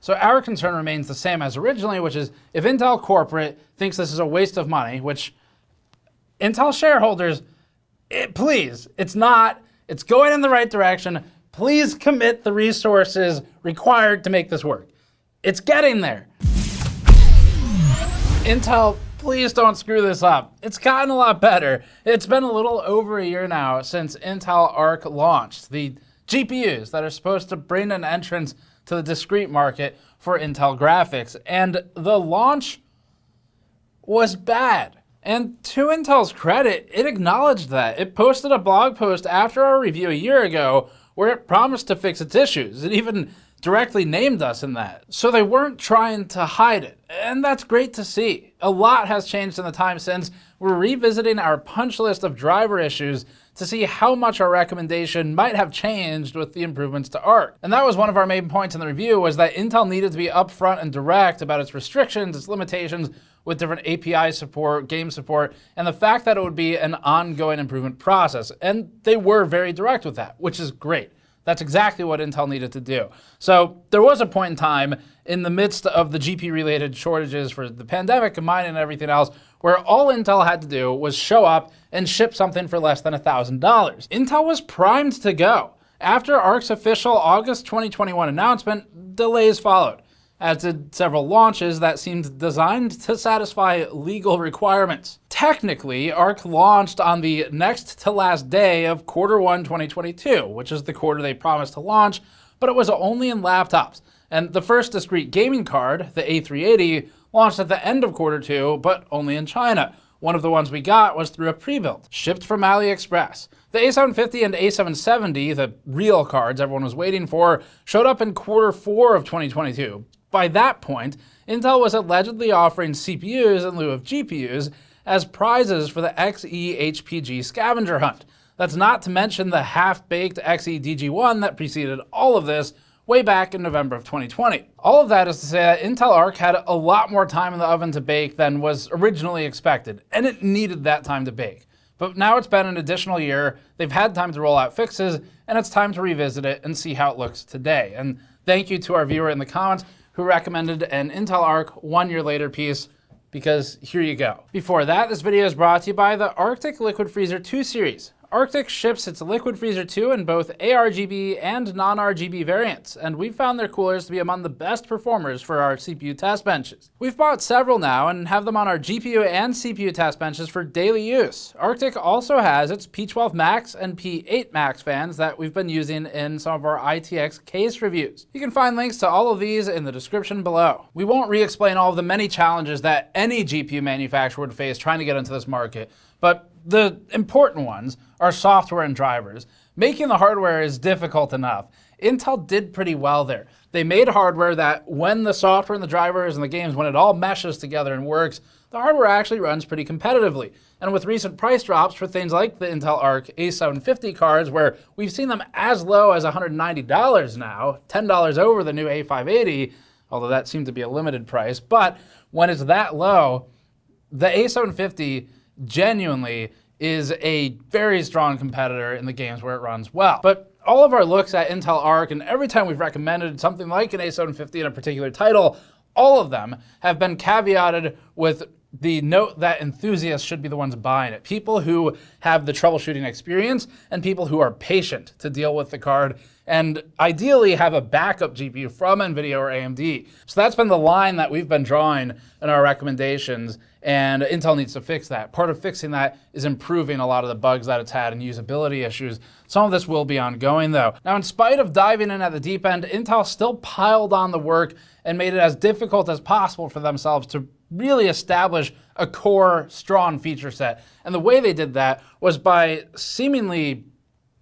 So our concern remains the same as originally, which is if Intel corporate thinks this is a waste of money, which Intel shareholders, please, it's not, it's going in the right direction. Please commit the resources required to make this work. It's getting there. Intel, please don't screw this up. It's gotten a lot better. It's been a little over a year now since Intel Arc launched, the GPUs that are supposed to bring an entrance to the discrete market for Intel graphics. And the launch was bad. And to Intel's credit, it acknowledged that. It posted a blog post after our review a year ago where it promised to fix its issues. It even directly named us in that. So they weren't trying to hide it. And that's great to see. A lot has changed in the time since. We're revisiting our punch list of driver issues to see how much our recommendation might have changed with the improvements to Arc. And that was one of our main points in the review, was that Intel needed to be upfront and direct about its restrictions, its limitations with different API support, game support, and the fact that it would be an ongoing improvement process. And they were very direct with that, which is great. That's exactly what Intel needed to do. So there was a point in time in the midst of the GPU-related shortages for the pandemic and mining and everything else where all Intel had to do was show up and ship something for less than $1,000. Intel was primed to go. After Arc's official August 2021 announcement, delays followed, as did several launches that seemed designed to satisfy legal requirements. Technically, Arc launched on the next to last day of Q1 2022, which is the quarter they promised to launch, but it was only in laptops. And the first discrete gaming card, the A380, launched at the end of Q2, but only in China. One of the ones we got was through a pre-built, shipped from AliExpress. The A750 and A770, the real cards everyone was waiting for, showed up in Q4 of 2022. By that point, Intel was allegedly offering CPUs in lieu of GPUs as prizes for the XE-HPG scavenger hunt. That's not to mention the half-baked XE-DG1 that preceded all of this way back in November of 2020. All of that is to say that Intel Arc had a lot more time in the oven to bake than was originally expected, and it needed that time to bake. But now it's been an additional year, they've had time to roll out fixes, and it's time to revisit it and see how it looks today. And thank you to our viewer in the comments who recommended an Intel Arc 1 year later piece, because here you go. Before that, this video is brought to you by the Arctic Liquid Freezer 2 series. Arctic ships its Liquid Freezer 2 in both ARGB and non-RGB variants, and we've found their coolers to be among the best performers for our CPU test benches. We've bought several now and have them on our GPU and CPU test benches for daily use. Arctic also has its P12 Max and P8 Max fans that we've been using in some of our ITX case reviews. You can find links to all of these in the description below. We won't re-explain all of the many challenges that any GPU manufacturer would face trying to get into this market, but the important ones are software and drivers. Making the hardware is difficult enough. Intel did pretty well there. They made hardware that when the software and the drivers and the games, when it all meshes together and works, the hardware actually runs pretty competitively. And with recent price drops for things like the Intel Arc A750 cards, where we've seen them as low as $190 now, $10 over the new A580, although that seemed to be a limited price. But when it's that low, the A750 genuinely is a very strong competitor in the games where it runs well. But all of our looks at Intel Arc, and every time we've recommended something like an A750 in a particular title, all of them have been caveated with the note that enthusiasts should be the ones buying it. People who have the troubleshooting experience and people who are patient to deal with the card and ideally have a backup GPU from NVIDIA or AMD. So that's been the line that we've been drawing in our recommendations, and Intel needs to fix that. Part of fixing that is improving a lot of the bugs that it's had and usability issues. Some of this will be ongoing though. Now, in spite of diving in at the deep end, Intel still piled on the work and made it as difficult as possible for themselves to really establish a core, strong feature set. And the way they did that was by seemingly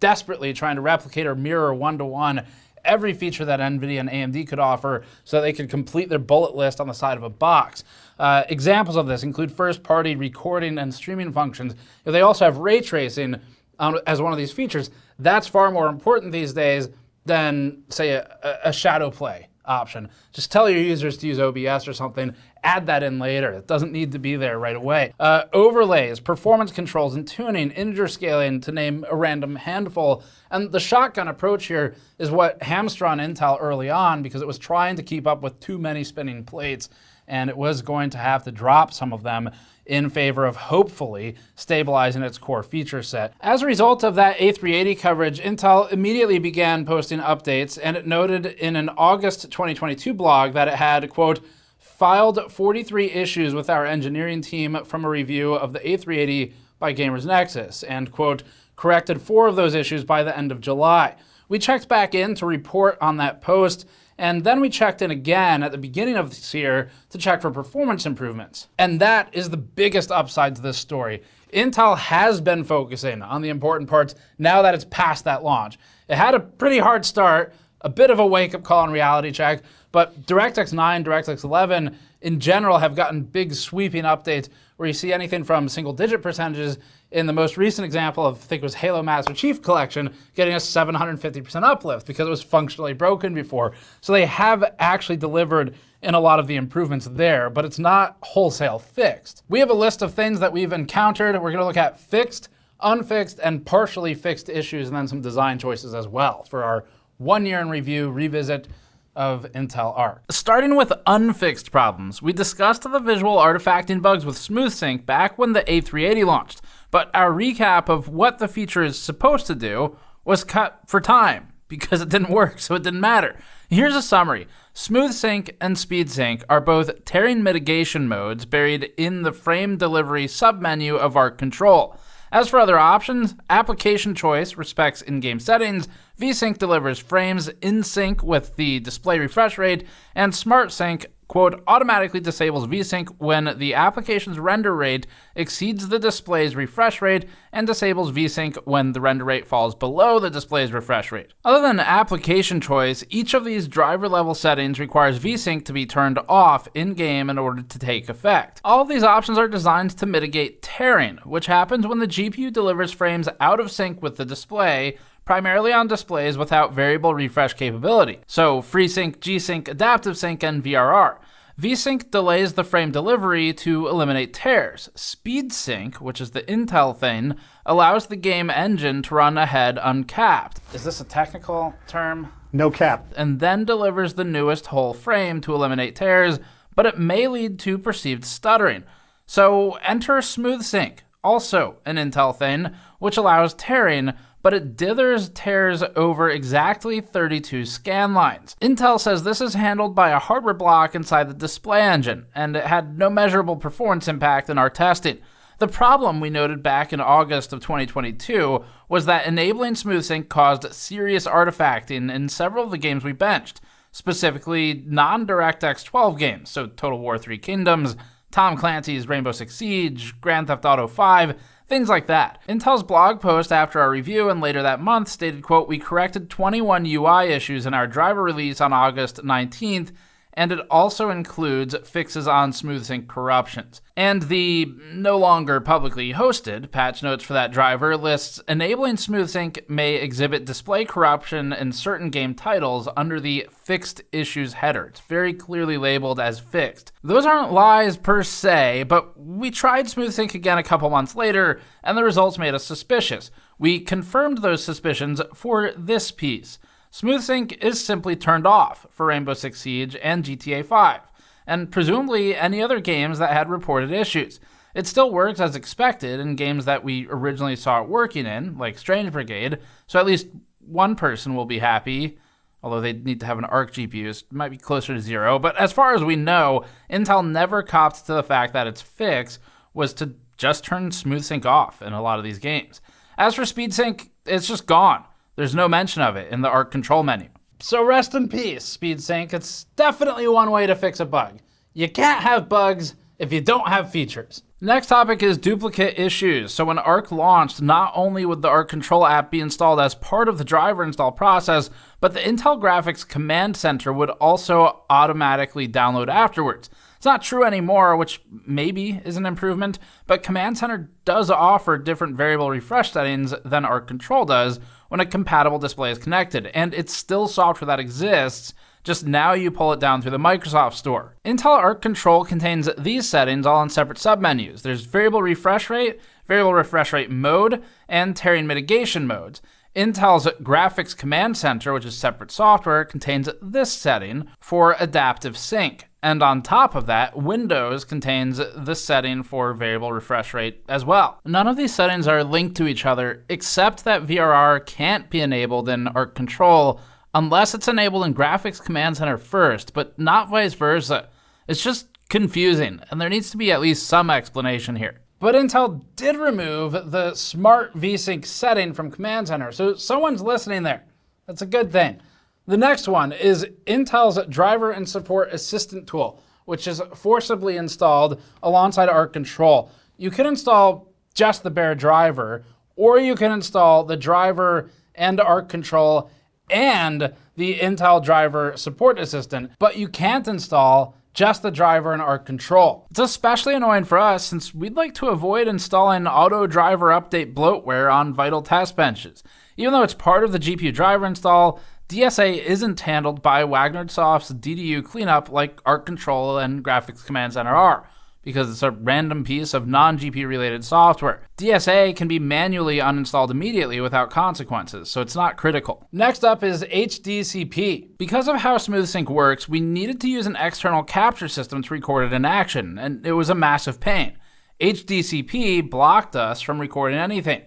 desperately trying to replicate or mirror one-to-one every feature that NVIDIA and AMD could offer so they could complete their bullet list on the side of a box. Examples of this include first-party recording and streaming functions. They also have ray tracing as one of these features. That's far more important these days than, say, a shadow play option. Just tell your users to use OBS or something, add that in later. It doesn't need to be there right away. Overlays, performance controls, and tuning, integer scaling, to name a random handful. And the shotgun approach here is what hamstrung Intel early on because it was trying to keep up with too many spinning plates, and it was going to have to drop some of them in favor of hopefully stabilizing its core feature set. As a result of that A380 coverage, Intel immediately began posting updates, and it noted in an August 2022 blog that it had, quote, filed 43 issues with our engineering team from a review of the A380 by Gamers Nexus, and, quote, corrected 4 of those issues by the end of July. We checked back in to report on that post, and then we checked in again at the beginning of this year to check for performance improvements. And that is the biggest upside to this story. Intel has been focusing on the important parts now that it's past that launch. It had a pretty hard start, a bit of a wake-up call and reality check, but DirectX 9, DirectX 11 in general have gotten big sweeping updates where you see anything from single-digit percentages. In the most recent example of, I think it was Halo Master Chief Collection, getting a 750% uplift because it was functionally broken before. So they have actually delivered in a lot of the improvements there, but it's not wholesale fixed. We have a list of things that we've encountered. We're gonna look at fixed, unfixed, and partially fixed issues, and then some design choices as well for our 1 year in review revisit of Intel Arc. Starting with unfixed problems, we discussed the visual artifacting bugs with SmoothSync back when the A380 launched, but our recap of what the feature is supposed to do was cut for time because it didn't work, so it didn't matter. Here's a summary. SmoothSync and SpeedSync are both tearing mitigation modes buried in the frame delivery submenu of Arc Control. As for other options, application choice respects in-game settings, VSync delivers frames in sync with the display refresh rate, and SmartSync, quote, automatically disables VSync when the application's render rate exceeds the display's refresh rate and disables VSync when the render rate falls below the display's refresh rate. Other than application choice, each of these driver-level settings requires VSync to be turned off in-game in order to take effect. All of these options are designed to mitigate tearing, which happens when the GPU delivers frames out of sync with the display, primarily on displays without variable refresh capability. So FreeSync, G-Sync, Adaptive Sync, and VRR. VSync delays the frame delivery to eliminate tears. SpeedSync, which is the Intel thing, allows the game engine to run ahead uncapped. Is this a technical term? No cap. And then delivers the newest whole frame to eliminate tears, but it may lead to perceived stuttering. So enter SmoothSync, also an Intel thing, which allows tearing, but it dithers tears over exactly 32 scan lines. Intel says this is handled by a hardware block inside the display engine, and it had no measurable performance impact in our testing. The problem we noted back in August of 2022 was that enabling SmoothSync caused serious artifacting in several of the games we benched, specifically non-DirectX 12 games, so Total War 3 Kingdoms, Tom Clancy's Rainbow Six Siege, Grand Theft Auto 5, things like that. Intel's blog post after our review and later that month stated, quote, we corrected 21 UI issues in our driver release on August 19th, and it also includes fixes on SmoothSync corruptions. And the no longer publicly hosted patch notes for that driver lists enabling SmoothSync may exhibit display corruption in certain game titles under the fixed issues header. It's very clearly labeled as fixed. Those aren't lies per se, but we tried SmoothSync again a couple months later, and the results made us suspicious. We confirmed those suspicions for this piece. SmoothSync is simply turned off for Rainbow Six Siege and GTA 5, and presumably any other games that had reported issues. It still works as expected in games that we originally saw it working in, like Strange Brigade, so at least one person will be happy, although they need to have an Arc GPU, it might be closer to 0. But as far as we know, Intel never copped to the fact that its fix was to just turn SmoothSync off in a lot of these games. As for SpeedSync, it's just gone. There's no mention of it in the Arc control menu. So rest in peace, SpeedSync. It's definitely one way to fix a bug. You can't have bugs if you don't have features. Next topic is duplicate issues. So when Arc launched, not only would the Arc control app be installed as part of the driver install process, but the Intel Graphics Command Center would also automatically download afterwards. It's not true anymore, which maybe is an improvement, but Command Center does offer different variable refresh settings than Arc Control does when a compatible display is connected, and it's still software that exists, just now you pull it down through the Microsoft Store. Intel Arc Control contains these settings all in separate submenus. There's variable refresh rate mode, and tearing mitigation modes. Intel's Graphics Command Center, which is separate software, contains this setting for adaptive sync. And on top of that, Windows contains this setting for variable refresh rate as well. None of these settings are linked to each other, except that VRR can't be enabled in Arc Control unless it's enabled in Graphics Command Center first, but not vice versa. It's just confusing, and there needs to be at least some explanation here. But Intel did remove the Smart VSync setting from Command Center, so someone's listening there. That's a good thing. The next one is Intel's Driver and Support Assistant tool, which is forcibly installed alongside Arc Control. You can install just the bare driver, or you can install the driver and Arc Control and the Intel Driver Support Assistant, but you can't install just the driver and Arc Control. It's especially annoying for us since we'd like to avoid installing auto driver update bloatware on vital test benches. Even though it's part of the GPU driver install, DSA isn't handled by Wagnersoft's DDU cleanup like Arc Control and Graphics Command Center are, because it's a random piece of non-GPU related software. DSA can be manually uninstalled immediately without consequences, so it's not critical. Next up is HDCP. Because of how SmoothSync works, we needed to use an external capture system to record it in action, and it was a massive pain. HDCP blocked us from recording anything.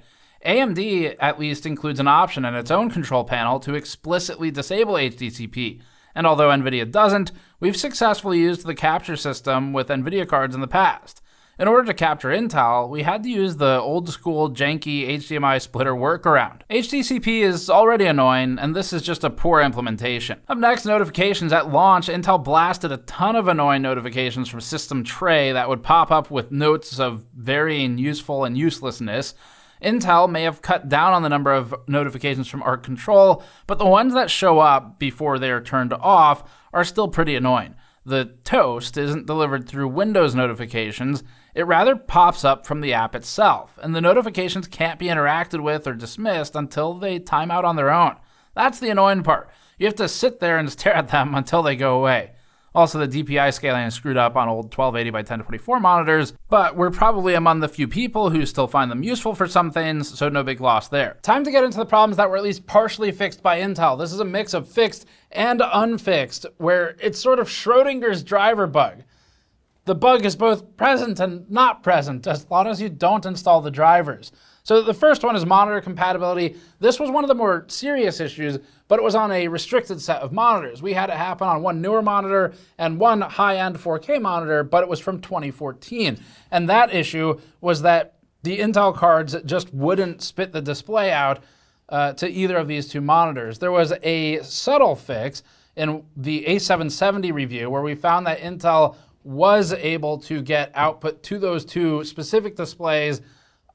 AMD at least includes an option in its own control panel to explicitly disable HDCP. And although NVIDIA doesn't, we've successfully used the capture system with NVIDIA cards in the past. In order to capture Intel, we had to use the old school janky HDMI splitter workaround. HDCP is already annoying, and this is just a poor implementation. Up next, notifications. At launch, Intel blasted a ton of annoying notifications from System Tray that would pop up with notes of varying useful and uselessness. Intel may have cut down on the number of notifications from Arc Control, but the ones that show up before they are turned off are still pretty annoying. The toast isn't delivered through Windows notifications, it rather pops up from the app itself, and the notifications can't be interacted with or dismissed until they time out on their own. That's the annoying part. You have to sit there and stare at them until they go away. Also, the DPI scaling is screwed up on old 1280 by 1024 monitors, but we're probably among the few people who still find them useful for some things, so no big loss there. Time to get into the problems that were at least partially fixed by Intel. This is a mix of fixed and unfixed, where it's sort of Schrodinger's driver bug. The bug is both present and not present, as long as you don't install the drivers. So the first one is monitor compatibility. This was one of the more serious issues, but it was on a restricted set of monitors. We had it happen on one newer monitor and one high-end 4K monitor, but it was from 2014. And that issue was that the Intel cards just wouldn't spit the display out to either of these two monitors. There was a subtle fix in the A770 review where we found that Intel was able to get output to those two specific displays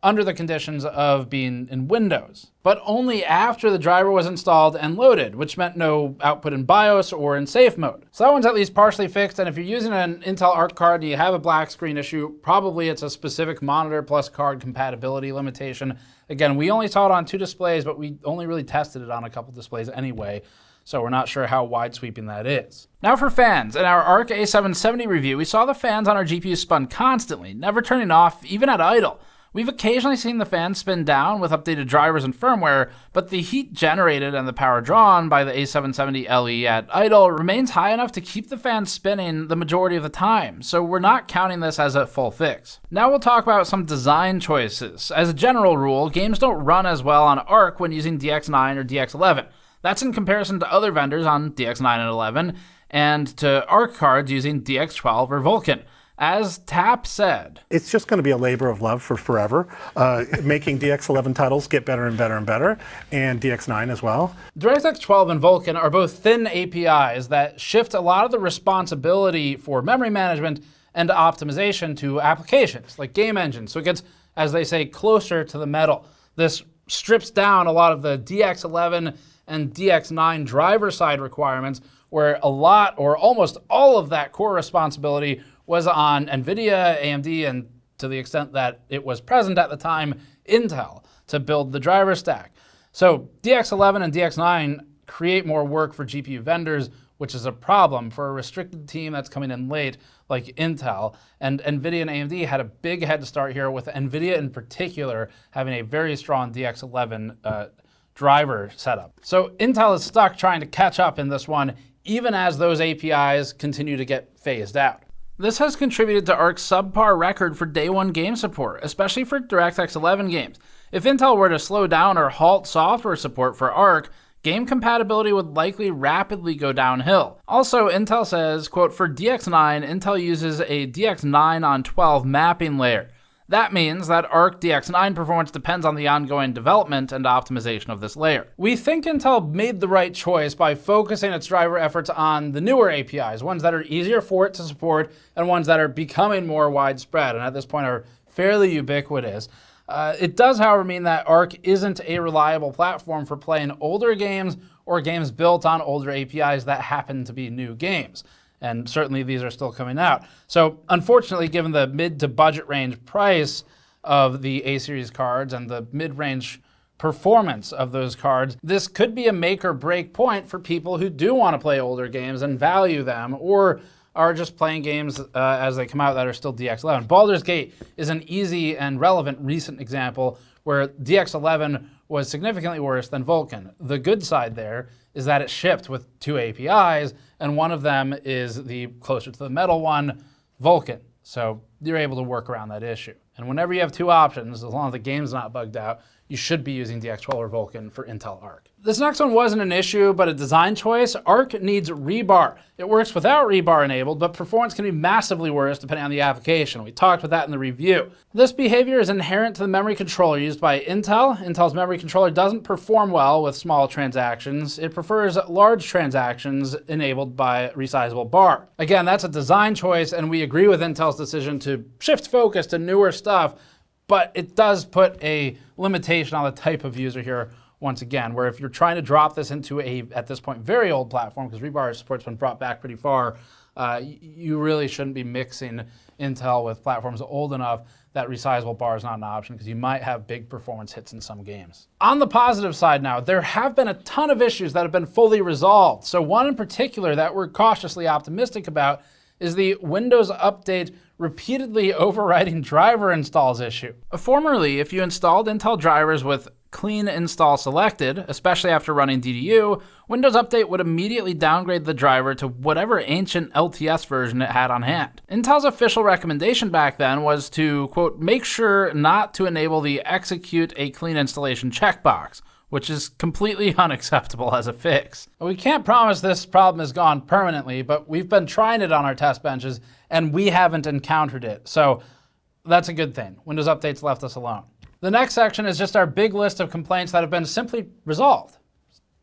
under the conditions of being in Windows, but only after the driver was installed and loaded, which meant no output in BIOS or in safe mode. So that one's at least partially fixed, and if you're using an Intel Arc card and you have a black screen issue, probably it's a specific monitor plus card compatibility limitation. Again, we only saw it on two displays, but we only really tested it on a couple displays anyway, so we're not sure how wide sweeping that is. Now for fans. In our Arc A770 review, we saw the fans on our GPU spun constantly, never turning off, even at idle. We've occasionally seen the fans spin down with updated drivers and firmware, but the heat generated and the power drawn by the A770 LE at idle remains high enough to keep the fan spinning the majority of the time, so we're not counting this as a full fix. Now we'll talk about some design choices. As a general rule, games don't run as well on Arc when using DX9 or DX11. That's in comparison to other vendors on DX9 and 11, and to Arc cards using DX12 or Vulkan. As Tap said, it's just going to be a labor of love for forever, making DX11 titles get better and better and better, and DX9 as well. DirectX 12 and Vulkan are both thin APIs that shift a lot of the responsibility for memory management and optimization to applications like game engines. So it gets, as they say, closer to the metal. This strips down a lot of the DX11 and DX9 driver side requirements, where a lot or almost all of that core responsibility was on NVIDIA, AMD, and to the extent that it was present at the time, Intel, to build the driver stack. So DX11 and DX9 create more work for GPU vendors which is a problem for a restricted team that's coming in late like Intel. And NVIDIA and AMD had a big head start here, with NVIDIA in particular having a very strong DX11 driver setup. So Intel is stuck trying to catch up in this one, even as those APIs continue to get phased out. This has contributed to ARC's subpar record for day one game support, especially for DirectX 11 games. If Intel were to slow down or halt software support for ARC, game compatibility would likely rapidly go downhill. Also, Intel says, quote, for DX9, Intel uses a DX9 on 12 mapping layer. That means that ARC DX9 performance depends on the ongoing development and optimization of this layer. We think Intel made the right choice by focusing its driver efforts on the newer APIs, ones that are easier for it to support and ones that are becoming more widespread and at this point are fairly ubiquitous. It does, however, mean that ARC isn't a reliable platform for playing older games or games built on older APIs that happen to be new games. And certainly these are still coming out. So unfortunately, given the mid to budget range price of the A-series cards and the mid-range performance of those cards, this could be a make or break point for people who do want to play older games and value them, or are just playing games as they come out that are still DX11. Baldur's Gate is an easy and relevant recent example where DX11 was significantly worse than Vulkan. The good side there is that it shipped with two APIs, and one of them is the closer to the metal one, Vulkan. So you're able to work around that issue. And whenever you have two options, as long as the game's not bugged out, you should be using DX12 or Vulkan for Intel Arc. This next one wasn't an issue, but a design choice. Arc needs rebar. It works without rebar enabled, but performance can be massively worse depending on the application. We talked about that in the review. This behavior is inherent to the memory controller used by Intel. Intel's memory controller doesn't perform well with small transactions. It prefers large transactions enabled by resizable bar. Again, that's a design choice, and we agree with Intel's decision to shift focus to newer stuff, but it does put a limitation on the type of user here once again, where if you're trying to drop this into a, at this point, very old platform, because rebar support's been brought back pretty far, you really shouldn't be mixing Intel with platforms old enough that resizable bar is not an option, because you might have big performance hits in some games. On the positive side now, there have been a ton of issues that have been fully resolved. So one in particular that we're cautiously optimistic about is the Windows Update repeatedly overwriting driver installs issue. Formerly, if you installed Intel drivers with clean install selected, especially after running DDU, Windows Update would immediately downgrade the driver to whatever ancient LTS version it had on hand. Intel's official recommendation back then was to, quote, make sure not to enable the execute a clean installation checkbox, which is completely unacceptable as a fix. We can't promise this problem is gone permanently, but we've been trying it on our test benches and we haven't encountered it. So that's a good thing. Windows Update's left us alone. The next section is just our big list of complaints that have been simply resolved.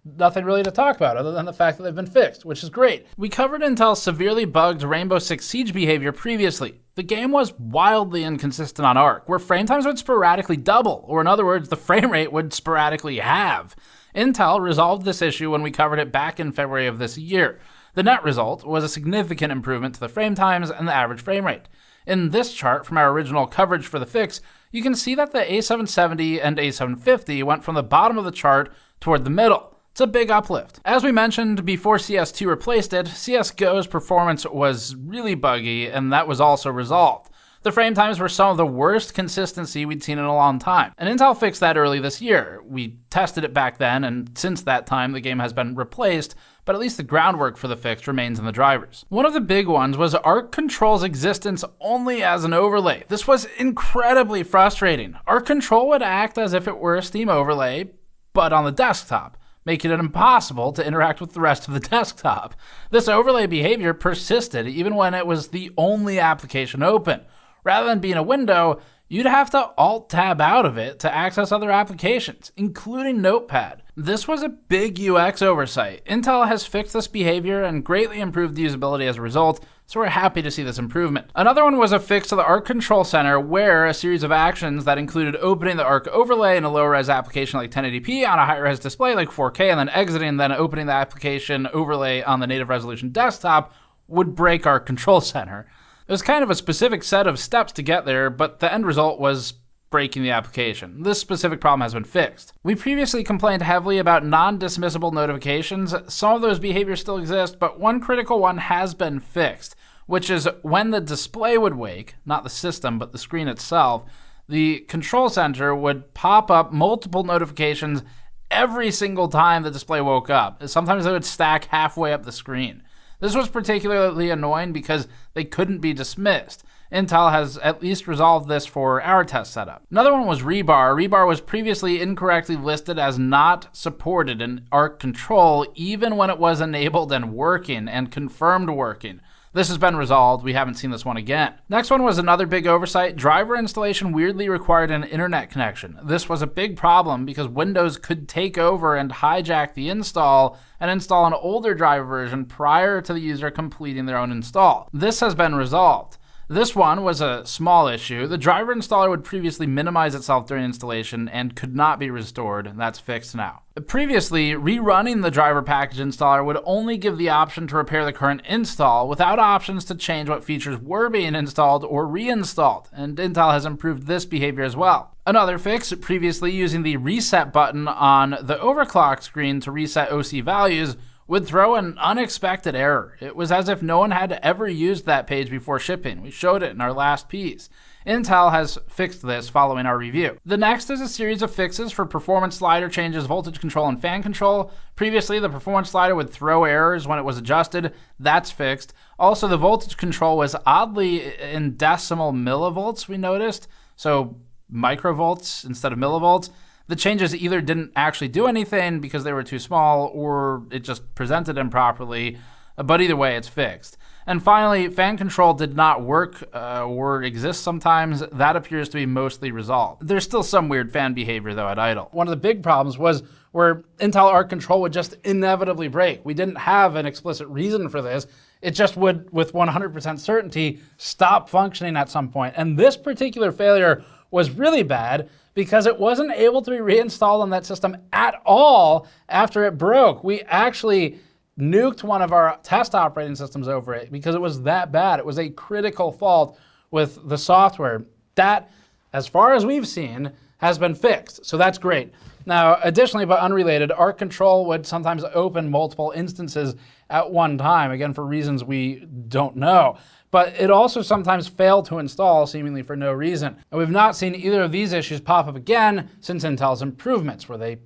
Nothing really to talk about other than the fact that they've been fixed, which is great. We covered Intel's severely bugged Rainbow Six Siege behavior previously. The game was wildly inconsistent on Arc, where frame times would sporadically double, or in other words, the frame rate would sporadically halve. Intel resolved this issue when we covered it back in February of this year. The net result was a significant improvement to the frame times and the average frame rate. In this chart from our original coverage for the fix, you can see that the A770 and A750 went from the bottom of the chart toward the middle. It's a big uplift. As we mentioned before CS2 replaced it, CSGO's performance was really buggy, and that was also resolved. The frame times were some of the worst consistency we'd seen in a long time, and Intel fixed that early this year. We tested it back then, and since that time the game has been replaced, but at least the groundwork for the fix remains in the drivers. One of the big ones was Arc Control's existence only as an overlay. This was incredibly frustrating. Arc Control would act as if it were a Steam overlay, but on the desktop, making it impossible to interact with the rest of the desktop. This overlay behavior persisted even when it was the only application open. Rather than being a window, you'd have to Alt-Tab out of it to access other applications, including Notepad. This was a big UX oversight. Intel has fixed this behavior and greatly improved the usability as a result, so we're happy to see this improvement. Another one was a fix to the Arc Control Center, where a series of actions that included opening the Arc overlay in a low-res application like 1080p on a high-res display like 4K, and then exiting and then opening the application overlay on the native resolution desktop would break Arc Control Center. It was kind of a specific set of steps to get there, but the end result was breaking the application. This specific problem has been fixed. We previously complained heavily about non-dismissible notifications. Some of those behaviors still exist, but one critical one has been fixed, which is when the display would wake, not the system, but the screen itself, the control center would pop up multiple notifications every single time the display woke up. Sometimes they would stack halfway up the screen. This was particularly annoying because they couldn't be dismissed. Intel has at least resolved this for our test setup. Another one was rebar. Rebar was previously incorrectly listed as not supported in Arc Control, even when it was enabled and working and confirmed working. This has been resolved. We haven't seen this one again. Next one was another big oversight. Driver installation weirdly required an internet connection. This was a big problem because Windows could take over and hijack the install and install an older driver version prior to the user completing their own install. This has been resolved. This one was a small issue. The driver installer would previously minimize itself during installation and could not be restored. That's fixed now. Previously, rerunning the driver package installer would only give the option to repair the current install without options to change what features were being installed or reinstalled, and Intel has improved this behavior as well. Another fix, previously using the reset button on the overclock screen to reset OC values, would throw an unexpected error. It was as if no one had ever used that page before shipping. We showed it in our last piece. Intel has fixed this following our review. The next is a series of fixes for performance slider changes, voltage control, and fan control. Previously, the performance slider would throw errors when it was adjusted. That's fixed. Also, the voltage control was oddly in decimal millivolts, we noticed. So microvolts instead of millivolts. The changes either didn't actually do anything because they were too small or it just presented improperly, but either way, it's fixed. And finally, fan control did not work or exist sometimes. That appears to be mostly resolved. There's still some weird fan behavior though at idle. One of the big problems was where Intel Arc Control would just inevitably break. We didn't have an explicit reason for this. It just would, with 100% certainty, stop functioning at some point. And this particular failure was really bad because it wasn't able to be reinstalled on that system at all after it broke. We actually nuked one of our test operating systems over it because it was that bad. It was a critical fault with the software. That, as far as we've seen, has been fixed, so that's great. Now, additionally, but unrelated, Arc Control would sometimes open multiple instances at one time, again, for reasons we don't know. But it also sometimes failed to install, seemingly for no reason. And we've not seen either of these issues pop up again since Intel's improvements, where they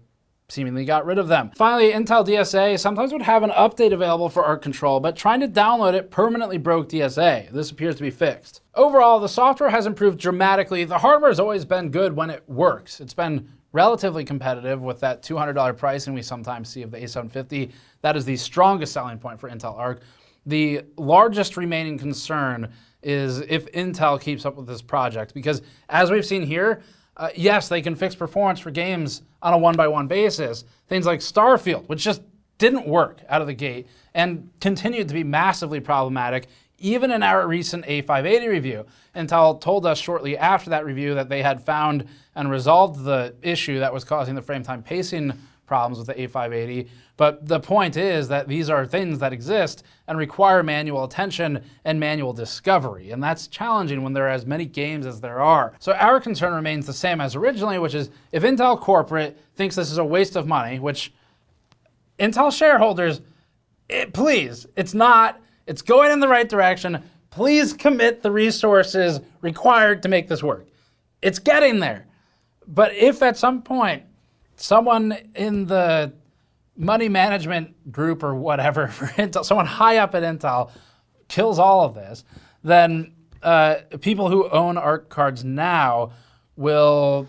seemingly got rid of them. Finally, Intel DSA sometimes would have an update available for Arc Control, but trying to download it permanently broke DSA. This appears to be fixed. Overall, the software has improved dramatically. The hardware has always been good when it works. It's been relatively competitive with that $200 pricing we sometimes see of the A750. That is the strongest selling point for Intel Arc. The largest remaining concern is if Intel keeps up with this project, because as we've seen here, yes, they can fix performance for games on a one-by-one basis. Things like Starfield, which just didn't work out of the gate and continued to be massively problematic, even in our recent A580 review. Intel told us shortly after that review that they had found and resolved the issue that was causing the frame time pacing problems with the A580. But the point is that these are things that exist and require manual attention and manual discovery. And that's challenging when there are as many games as there are. So our concern remains the same as originally, which is if Intel corporate thinks this is a waste of money, which Intel shareholders, please, it's not, it's going in the right direction. Please commit the resources required to make this work. It's getting there. But if at some point someone in the money management group or whatever for Intel, someone high up at Intel kills all of this, then people who own Arc cards now will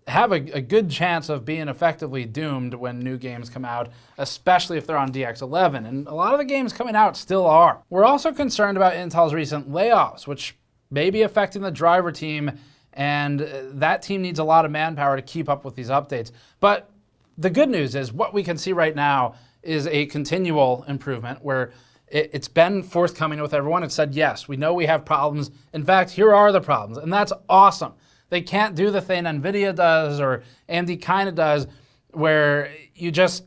have a good chance of being effectively doomed when new games come out, especially if they're on DX11. And a lot of the games coming out still are. We're also concerned about Intel's recent layoffs, which may be affecting the driver team, and that team needs a lot of manpower to keep up with these updates. But the good news is what we can see right now is a continual improvement where it's been forthcoming with everyone. It said, yes, we know we have problems. In fact, here are the problems, and that's awesome. They can't do the thing NVIDIA does or AMD kind of does where you just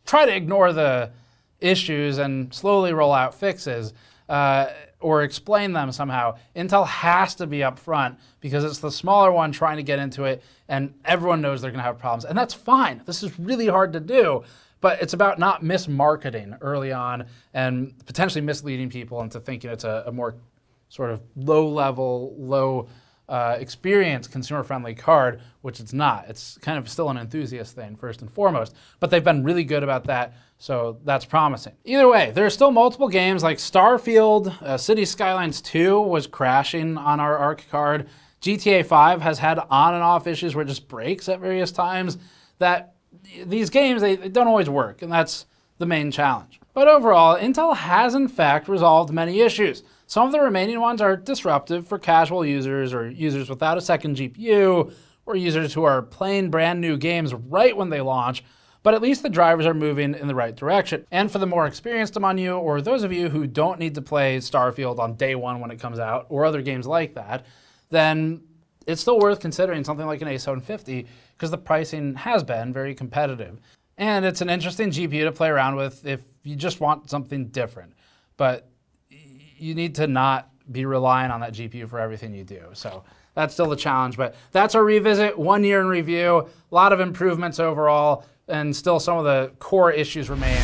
try to ignore the issues and slowly roll out fixes. or explain them somehow. Intel has to be upfront because it's the smaller one trying to get into it, and everyone knows they're going to have problems. And that's fine. This is really hard to do, but it's about not mismarketing early on and potentially misleading people into thinking it's a more sort of low-level, low experience, consumer-friendly card, which it's not. It's kind of still an enthusiast thing, first and foremost. But they've been really good about that, so that's promising. Either way, there are still multiple games like Starfield, Cities Skylines 2 was crashing on our ARC card. GTA 5 has had on and off issues where it just breaks at various times. That these games, they don't always work, and that's the main challenge. But overall, Intel has in fact resolved many issues. Some of the remaining ones are disruptive for casual users or users without a second GPU or users who are playing brand new games right when they launch, but at least the drivers are moving in the right direction. And for the more experienced among you, or those of you who don't need to play Starfield on day one when it comes out, or other games like that, then it's still worth considering something like an A750 because the pricing has been very competitive. And it's an interesting GPU to play around with if you just want something different. But you need to not be relying on that GPU for everything you do. So that's still the challenge. But that's our revisit, 1 year in review, a lot of improvements overall, and still some of the core issues remain.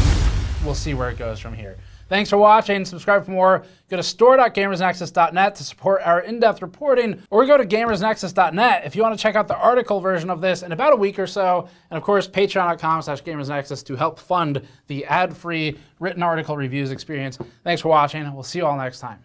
We'll see where it goes from here. Thanks for watching. Subscribe for more. Go to store.gamersnexus.net to support our in-depth reporting, or go to gamersnexus.net if you want to check out the article version of this in about a week or so. And of course, patreon.com/gamersnexus to help fund the ad-free written article reviews experience. Thanks for watching. We'll see you all next time.